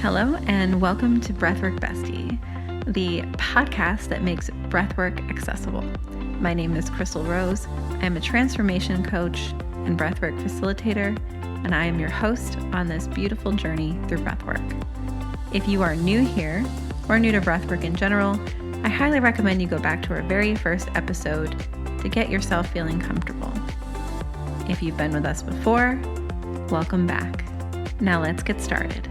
Hello and welcome to Breathwork Bestie, the podcast that makes breathwork accessible. My name is Chrystal Rose. I'm a transformation coach and breathwork facilitator, and I am your host on this beautiful journey through breathwork. If you are new here or new to breathwork in general, I highly recommend you go back to our very first episode to get yourself feeling comfortable. If you've been with us before, welcome back. Now let's get started.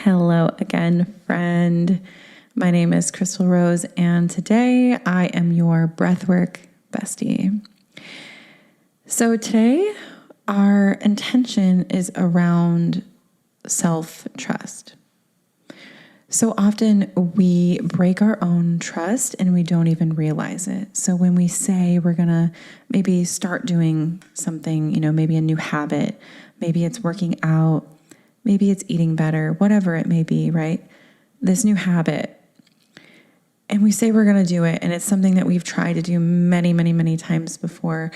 Hello again, friend. My name is Chrystal Rose, and today I am your breathwork bestie. So today, our intention is around self-trust. So often we break our own trust and we don't even realize it. So when we say we're going to maybe start doing something, maybe a new habit, maybe it's working out, maybe it's eating better, whatever it may be, right? This new habit. And we say we're going to do it. And it's something that we've tried to do many, many, many times before.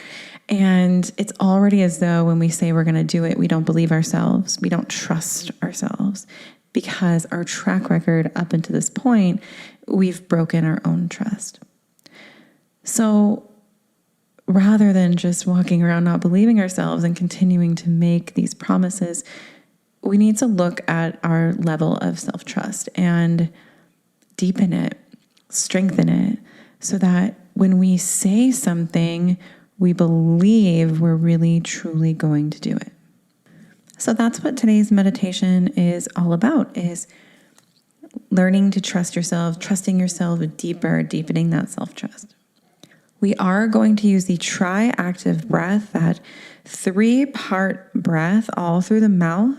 And it's already as though when we say we're going to do it, we don't believe ourselves. We don't trust ourselves because our track record up until this point, we've broken our own trust. So rather than just walking around not believing ourselves and continuing to make these promises, we need to look at our level of self-trust and deepen it, strengthen it, so that when we say something, we believe we're really, truly going to do it. So that's what today's meditation is all about, is learning to trust yourself, trusting yourself deeper, deepening that self-trust. We are going to use the tri-active breath, that 3-part breath all through the mouth,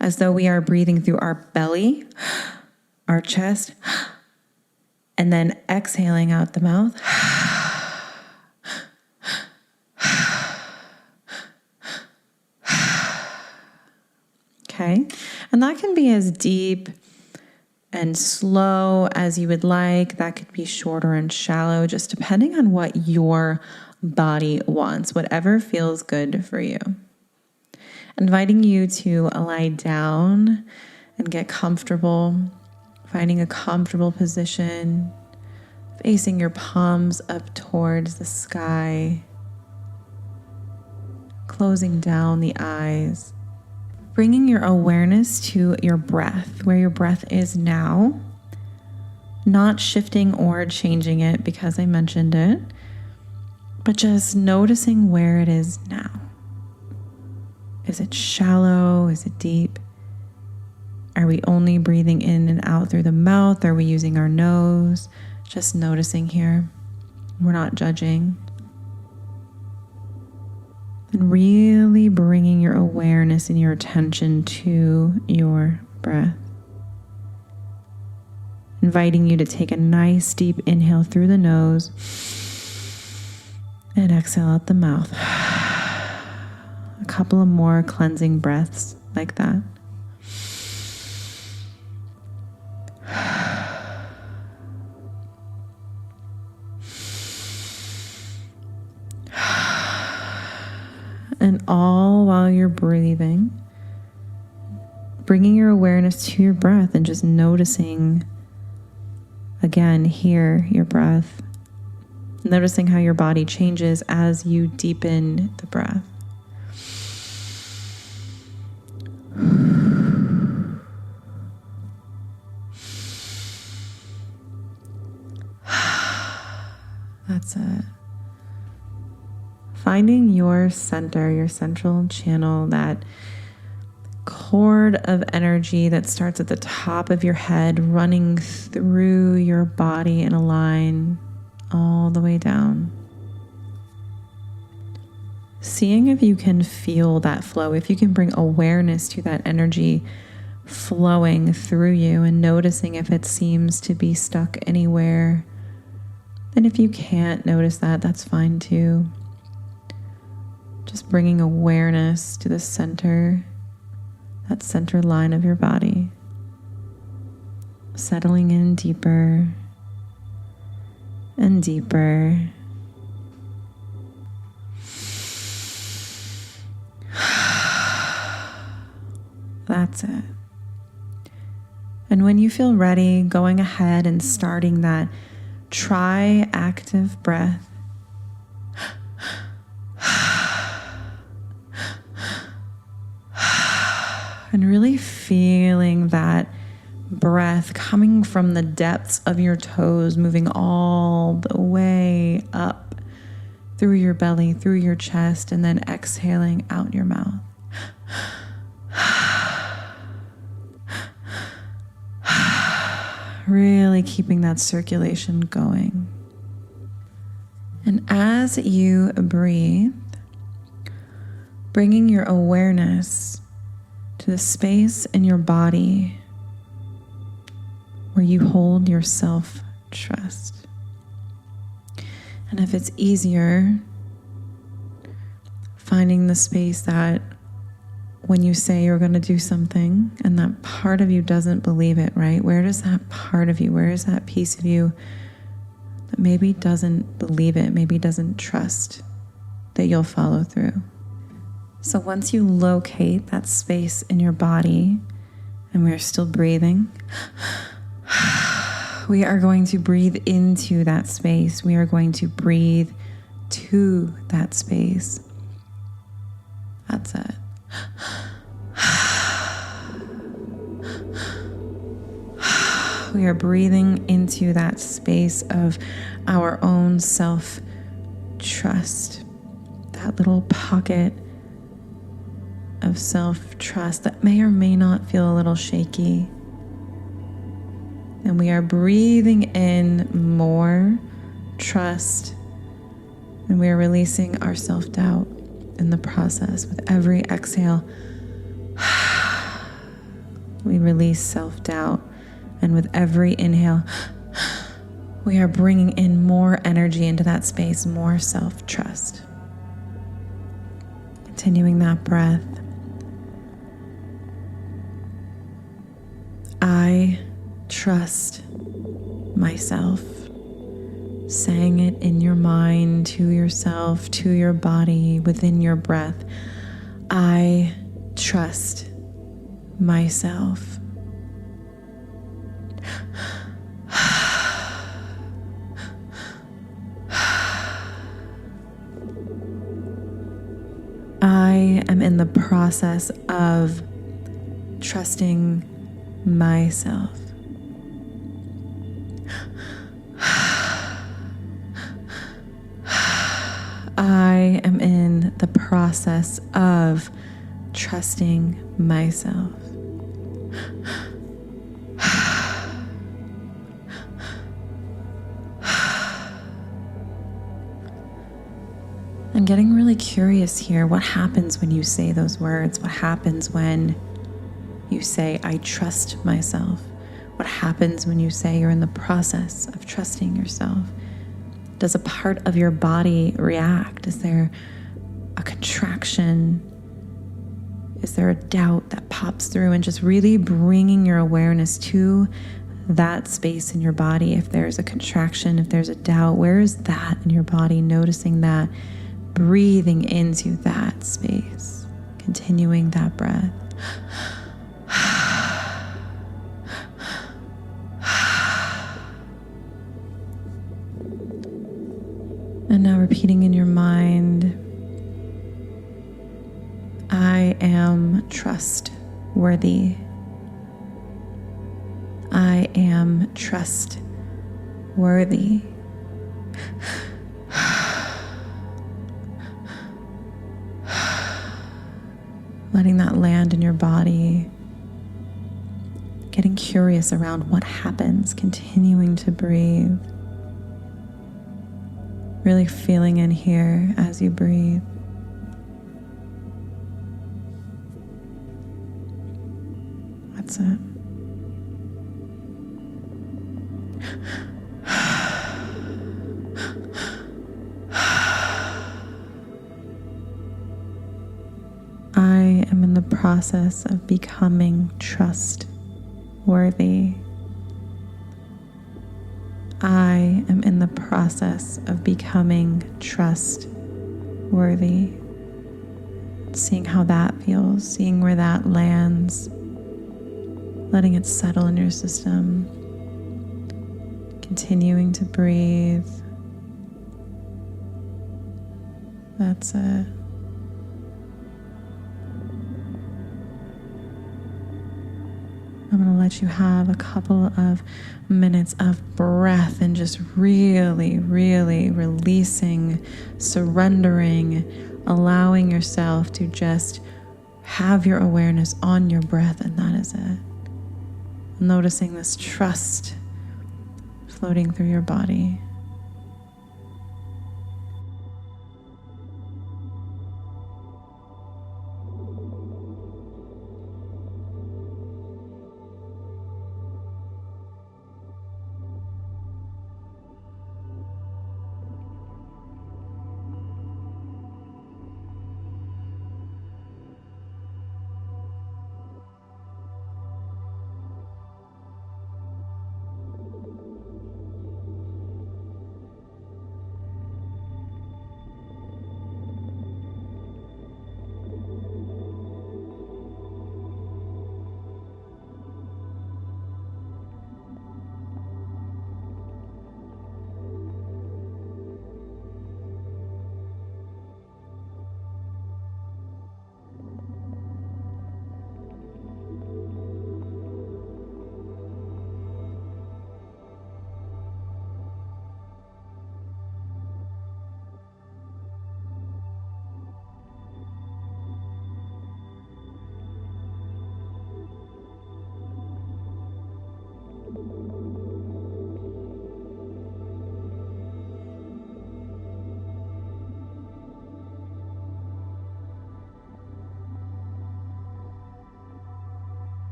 as though we are breathing through our belly, our chest, and then exhaling out the mouth. Okay, and that can be as deep and slow as you would like. That could be shorter and shallow, just depending on what your body wants, whatever feels good for you. Inviting you to lie down and get comfortable, finding a comfortable position, facing your palms up towards the sky, closing down the eyes, bringing your awareness to your breath, where your breath is now, not shifting or changing it because I mentioned it, but just noticing where it is now. Is it shallow? Is it deep? Are we only breathing in and out through the mouth? Are we using our nose? Just noticing here. We're not judging. And really bringing your awareness and your attention to your breath. Inviting you to take a nice deep inhale through the nose and exhale out the mouth. A couple of more cleansing breaths like that. And all while you're breathing, bringing your awareness to your breath and just noticing, again, here, your breath. Noticing how your body changes as you deepen the breath. That's it. Finding your center, your central channel, that cord of energy that starts at the top of your head, running through your body in a line all the way down. Seeing if you can feel that flow, if you can bring awareness to that energy flowing through you and noticing if it seems to be stuck anywhere. And if you can't notice that, that's fine too. Just bringing awareness to the center, that center line of your body. Settling in deeper and deeper. That's it. And when you feel ready, going ahead and starting that tri-active breath. And really feeling that breath coming from the depths of your toes, moving all the way up through your belly, through your chest, and then exhaling out your mouth. Really keeping that circulation going. And as you breathe, bringing your awareness to the space in your body where you hold your self-trust. And if it's easier, finding the space that when you say you're going to do something and that part of you doesn't believe it, right? Where does that part of you, where is that piece of you that maybe doesn't believe it, maybe doesn't trust that you'll follow through? So once you locate that space in your body, and we're still breathing, we are going to breathe into that space. We are going to breathe to that space. That's it. We are breathing into that space of our own self-trust, that little pocket of self-trust that may or may not feel a little shaky. And we are breathing in more trust, and we are releasing our self-doubt in the process. With every exhale, we release self-doubt, and with every inhale, we are bringing in more energy into that space, more self-trust. Continuing that breath. I trust myself. Saying it in your mind, to yourself, to your body, within your breath. I trust myself. I am in the process of trusting myself. I am in the process of trusting myself. I'm getting really curious here. What happens when you say those words? What happens when you say, I trust myself? What happens when you say you're in the process of trusting yourself? Does a part of your body react? Is there a contraction? Is there a doubt that pops through? And just really bringing your awareness to that space in your body. If there's a contraction, if there's a doubt, where is that in your body? Noticing that, breathing into that space, continuing that breath. And now repeating in your mind, I am trustworthy. I am trustworthy. Letting that land in your body. Getting curious around what happens, continuing to breathe. Really feeling in here as you breathe. That's it. I am in the process of becoming trustworthy. I am in the process of becoming trustworthy. Seeing how that feels, seeing where that lands. letting it settle in your system. Continuing to breathe. That's it. I'm going to let you have a couple of minutes of breath and just really, really releasing, surrendering, allowing yourself to just have your awareness on your breath, and that is it. Noticing this trust floating through your body.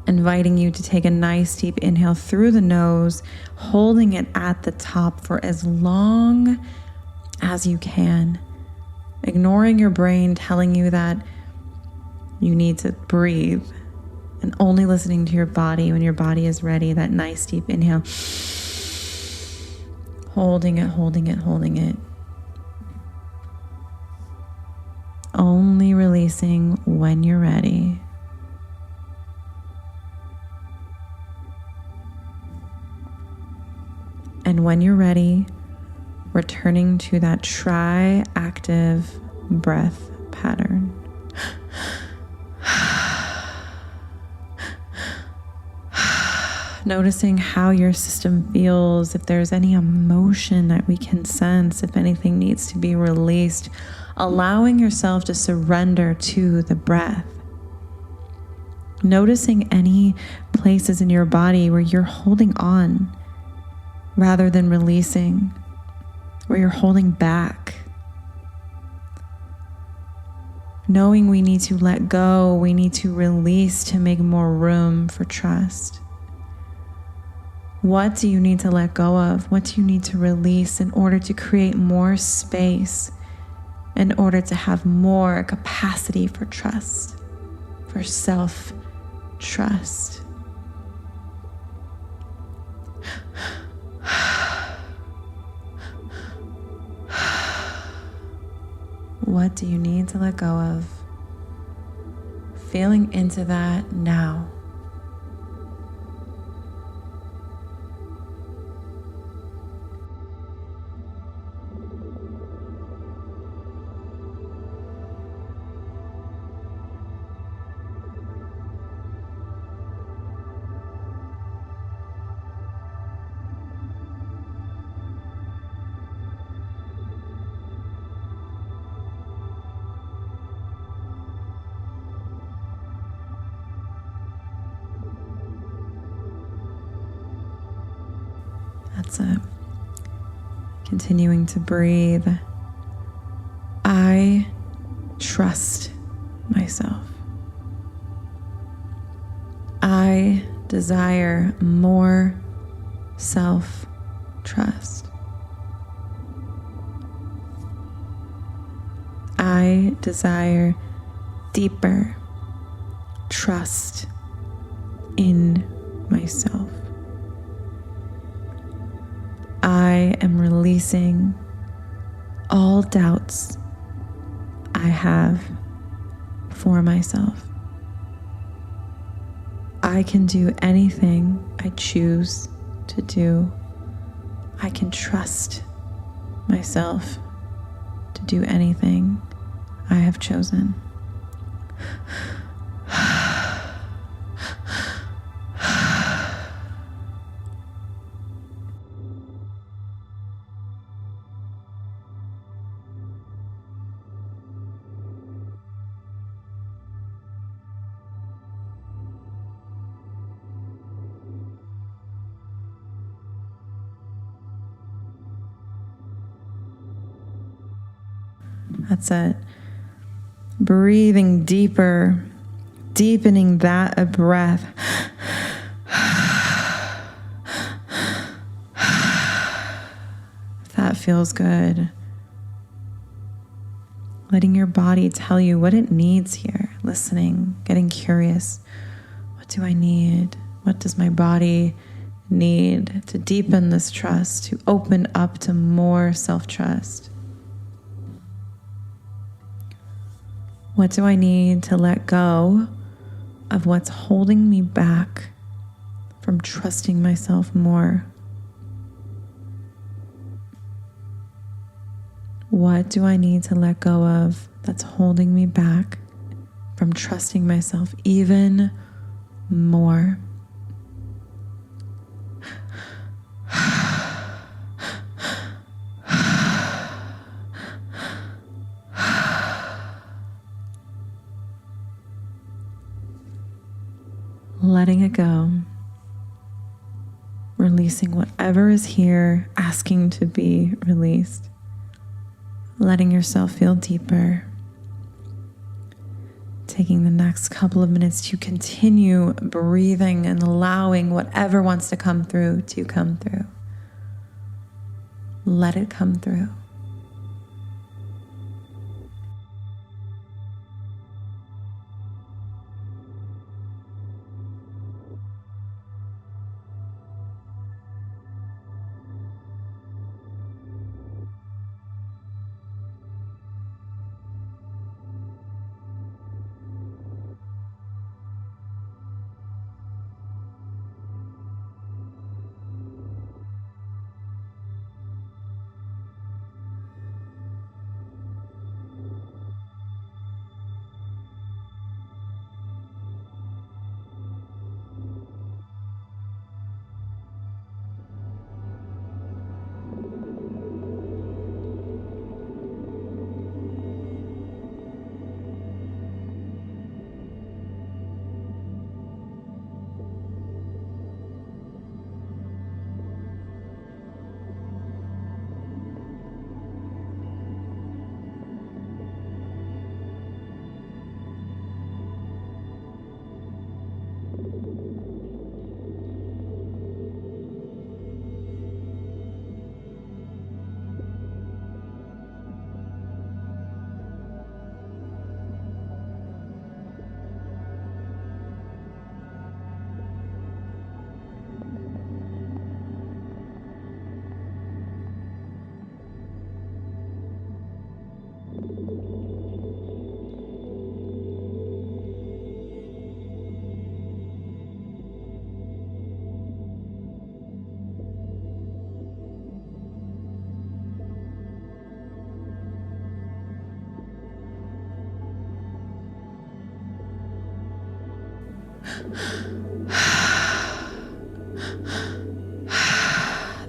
Inviting you to take a nice deep inhale through the nose, holding it at the top for as long as you can, ignoring your brain telling you that you need to breathe, and only listening to your body when your body is ready. That nice deep inhale, holding it, holding it, holding it. Only releasing when you're ready. And when you're ready, returning to that tri-active breath pattern. Noticing how your system feels, if there's any emotion that we can sense, if anything needs to be released, allowing yourself to surrender to the breath. Noticing any places in your body where you're holding on rather than releasing, where you're holding back. Knowing we need to let go, we need to release to make more room for trust. What do you need to let go of? What do you need to release in order to create more space, in order to have more capacity for trust, for self-trust? What do you need to let go of? Feeling into that now. That's it. Continuing to breathe. I trust myself. I desire more self-trust. I desire deeper trust in myself. I am releasing all doubts I have for myself. I can do anything I choose to do. I can trust myself to do anything I have chosen. That's it. Breathing deeper, deepening that breath. If that feels good. Letting your body tell you what it needs here. Listening, getting curious. What do I need? What does my body need to deepen this trust, to open up to more self-trust? What do I need to let go of what's holding me back from trusting myself more? What do I need to let go of that's holding me back from trusting myself even more? Letting it go, releasing whatever is here, asking to be released, letting yourself feel deeper, taking the next couple of minutes to continue breathing and allowing whatever wants to come through to come through. Let it come through.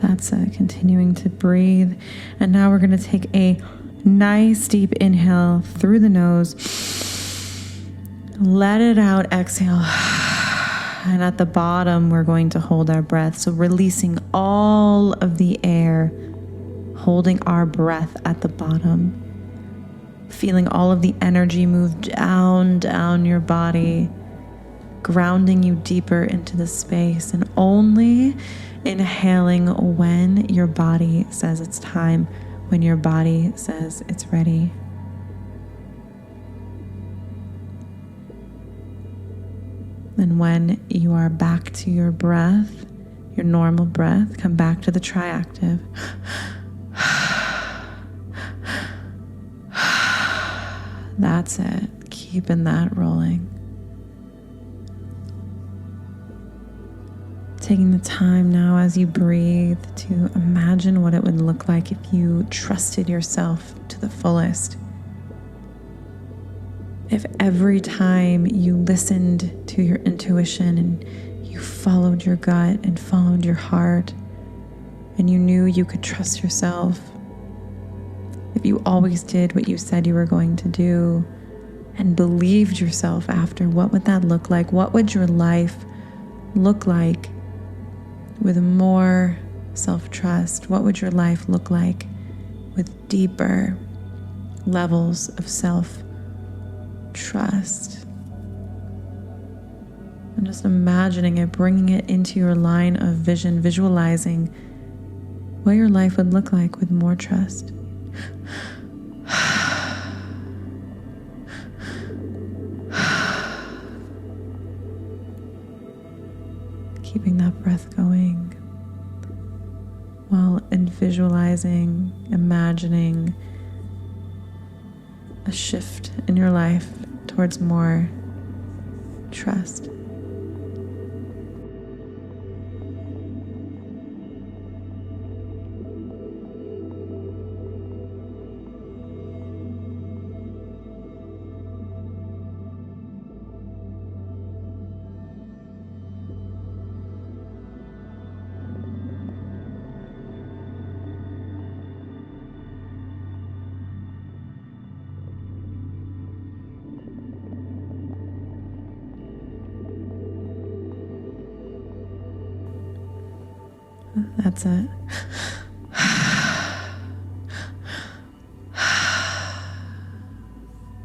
That's it. Continuing to breathe. And now we're going to take a nice deep inhale through the nose. Let it out. Exhale. And at the bottom, we're going to hold our breath. So releasing all of the air, holding our breath at the bottom. Feeling all of the energy move down your body. grounding you deeper into the space, and only inhaling when your body says it's time, when your body says it's ready. And when you are back to your breath, your normal breath, come back to the triactive. That's it. Keeping that rolling. Taking the time now as you breathe to imagine what it would look like if you trusted yourself to the fullest. If every time you listened to your intuition and you followed your gut and followed your heart and you knew you could trust yourself, if you always did what you said you were going to do and believed yourself after, what would that look like? What would your life look like with more self-trust? What would your life look like with deeper levels of self-trust? And just imagining it, bringing it into your line of vision, visualizing what your life would look like with more trust. Keeping that breath going while visualizing, imagining a shift in your life towards more trust. That's it.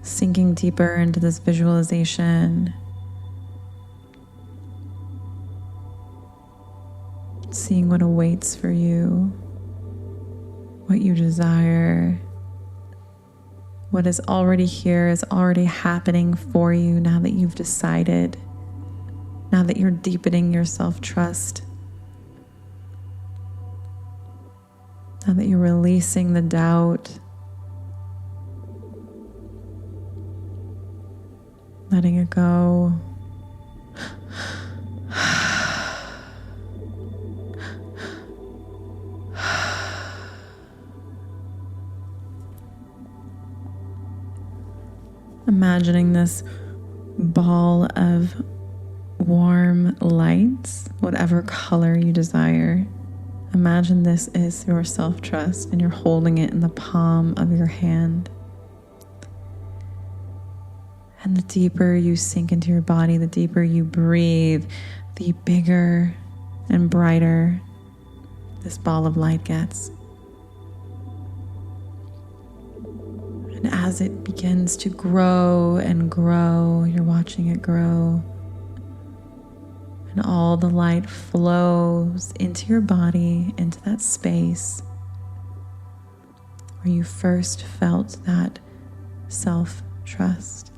Sinking deeper into this visualization. Seeing what awaits for you, what you desire, what is already here is already happening for you now that you've decided, now that you're deepening your self-trust. Now that you're releasing the doubt, letting it go. Imagining this ball of warm lights, whatever color you desire. Imagine this is your self-trust and you're holding it in the palm of your hand. And the deeper you sink into your body, the deeper you breathe, the bigger and brighter this ball of light gets. And as it begins to grow and grow, you're watching it grow. And all the light flows into your body, into that space where you first felt that self-trust.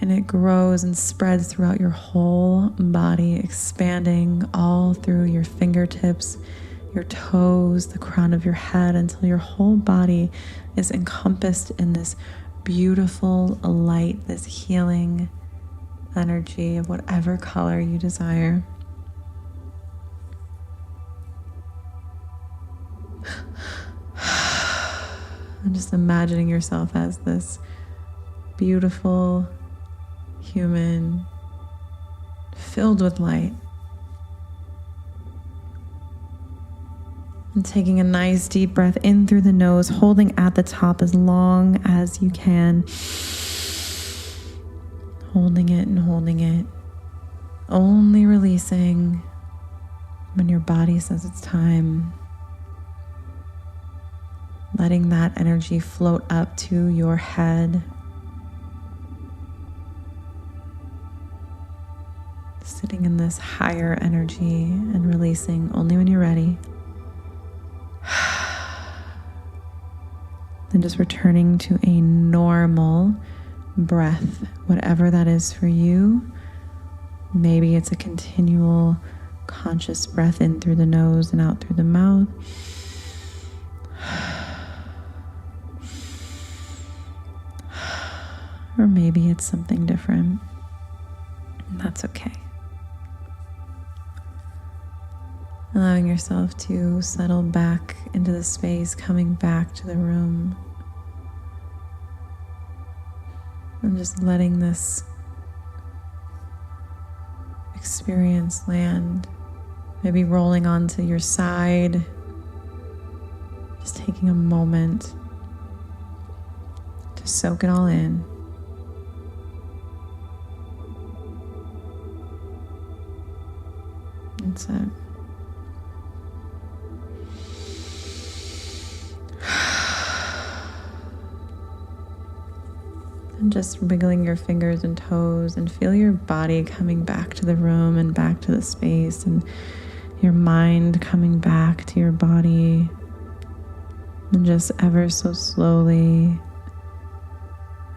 And it grows and spreads throughout your whole body, expanding all through your fingertips, your toes, the crown of your head, until your whole body is encompassed in this beautiful light, this healing energy of whatever color you desire. And just imagining yourself as this beautiful human filled with light. And taking a nice deep breath in through the nose, holding at the top as long as you can. Holding it and holding it. Only releasing when your body says it's time. Letting that energy float up to your head. sitting in this higher energy and releasing only when you're ready. Then just returning to a normal breath, whatever that is for you. Maybe it's a continual conscious breath in through the nose and out through the mouth. Or maybe it's something different. And that's okay. Allowing yourself to settle back into the space, coming back to the room. And just letting this experience land. Maybe rolling onto your side. Just taking a moment to soak it all in. That's it. And just wiggling your fingers and toes and feel your body coming back to the room and back to the space, and your mind coming back to your body, and just ever so slowly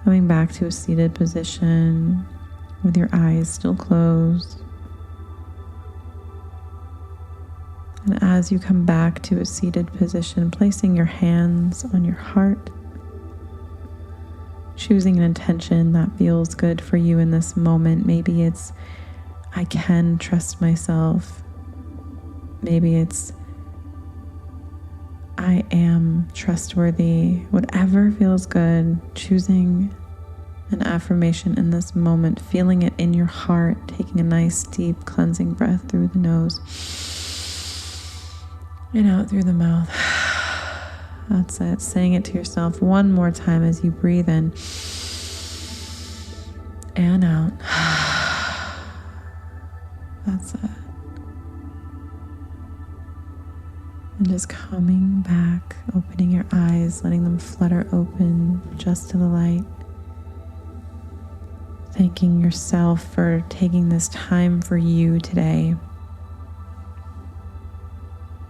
coming back to a seated position with your eyes still closed. And as you come back to a seated position, placing your hands on your heart, choosing an intention that feels good for you in this moment. Maybe it's, I can trust myself. Maybe it's, I am trustworthy. Whatever feels good, choosing an affirmation in this moment, feeling it in your heart, taking a nice deep cleansing breath through the nose and out through the mouth. That's it. Saying it to yourself one more time as you breathe in and out. That's it. And just coming back, opening your eyes, letting them flutter open just to the light. Thanking yourself for taking this time for you today.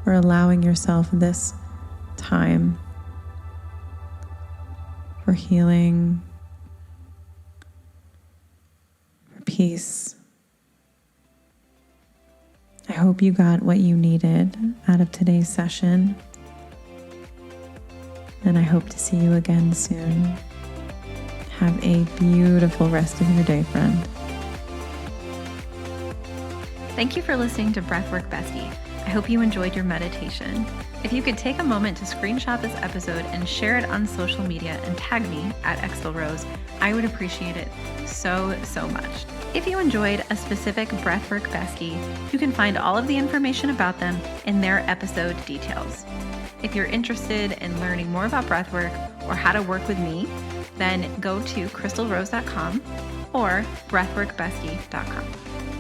For allowing yourself this time for healing, for peace. I hope you got what you needed out of today's session, and I hope to see you again soon. Have a beautiful rest of your day, friend. Thank you for listening to Breathwork Bestie. I hope you enjoyed your meditation. If you could take a moment to screenshot this episode and share it on social media and tag me at Chrystal Rose, I would appreciate it so much. If you enjoyed a specific Breathwork Bestie, you can find all of the information about them in their episode details. If you're interested in learning more about breathwork or how to work with me, then go to crystalrose.com or breathworkbestie.com.